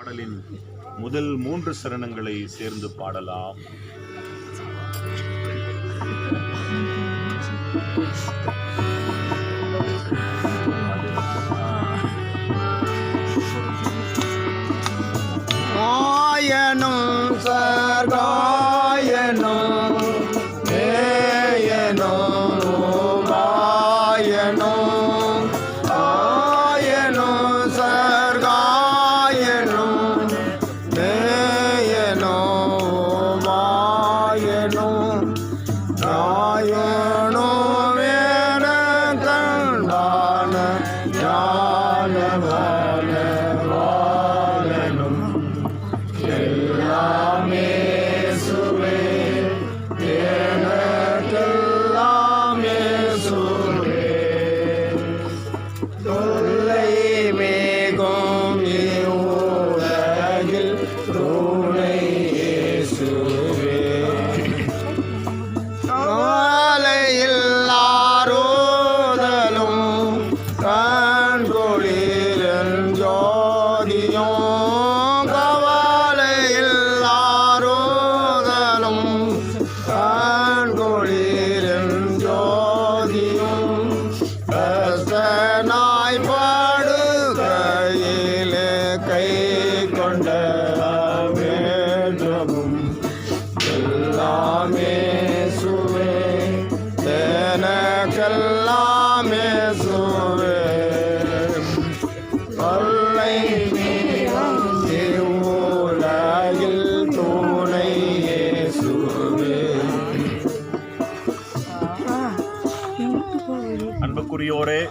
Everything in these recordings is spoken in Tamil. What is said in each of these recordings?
பாடலின் முதல் 3 சரணங்களை சேர்ந்து பாடலாம். ஆயனும் சர்காயனும் ஏயனும் ஆயனும் ஆயனும் சர்காயனும் ஏயனும் ஆயனும் ராயனும் வேற கண்டான ஞானவான வாழனும் எல்லாமே சுவே எனக்கெல்லாமே சுவே தொல்லை மேகம் இவ்வுலகில் துணை இயேசுவே காலையில்லாரோதலும் கண்கொளிரன் ஜோதியும் கவலையில்லாரோதலும் கண்கொளிரன் ஜோதியும் கஸ்தனாய் படுகையிலே கை கொண்ட வேண்டவும் எல்லாமே சுவே எனக்கெல்லாமே சுவே கொல்லை இவ்வுலகில் துணை இயேசுவே. அன்புக்குரியோரே,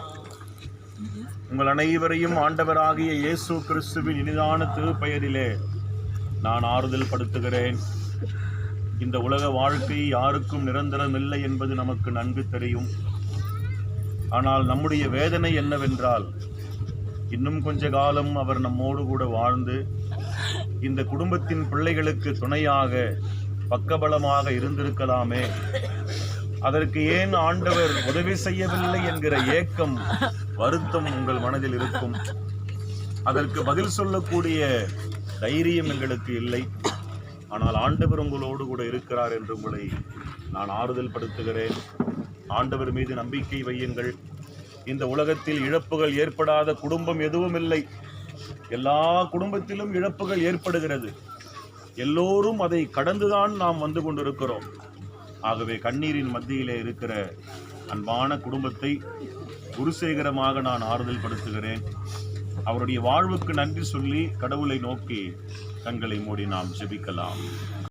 உங்கள் அனைவரையும் ஆண்டவராகிய இயேசு கிறிஸ்துவின் இனிதான திருப்பெயரிலே நான் ஆறுதல் படுத்துகிறேன். இந்த உலக வாழ்க்கை யாருக்கும் நிரந்தரம் இல்லை என்பது நமக்கு நன்கு தெரியும். ஆனால் நம்முடைய வேதனை என்னவென்றால், இன்னும் கொஞ்ச காலம் அவர் நம்மோடு கூட வாழ்ந்து இந்த குடும்பத்தின் பிள்ளைகளுக்கு துணையாக பக்கபலமாக இருந்திருக்கலாமே, அதற்கு ஏன் ஆண்டவர் உதவி செய்யவில்லை என்கிற ஏக்கம், வருத்தம் உங்கள் மனதில் இருக்கும். அதற்கு பதில் சொல்லக்கூடிய தைரியம் எங்களுக்கு இல்லை. ஆனால் ஆண்டவர் உங்களோடு கூட இருக்கிறார் என்று உங்களை நான் ஆறுதல் படுத்துகிறேன். ஆண்டவர் மீது நம்பிக்கை வையுங்கள். இந்த உலகத்தில் இழப்புகள் ஏற்படாத குடும்பம் எதுவும் இல்லை. எல்லா குடும்பத்திலும் இழப்புகள் ஏற்படுகிறது. எல்லோரும் அதை கடந்துதான் நாம் வந்து கொண்டிருக்கிறோம். ஆகவே கண்ணீரின் மத்தியிலே இருக்கிற அன்பான குடும்பத்தை குருசேகரமாக நான் ஆறுதல் படுத்துகிறேன். அவருடைய வாழ்வுக்கு நன்றி சொல்லி கடவுளை நோக்கி கண்களை மூடி நாம் ஜெபிக்கலாம்.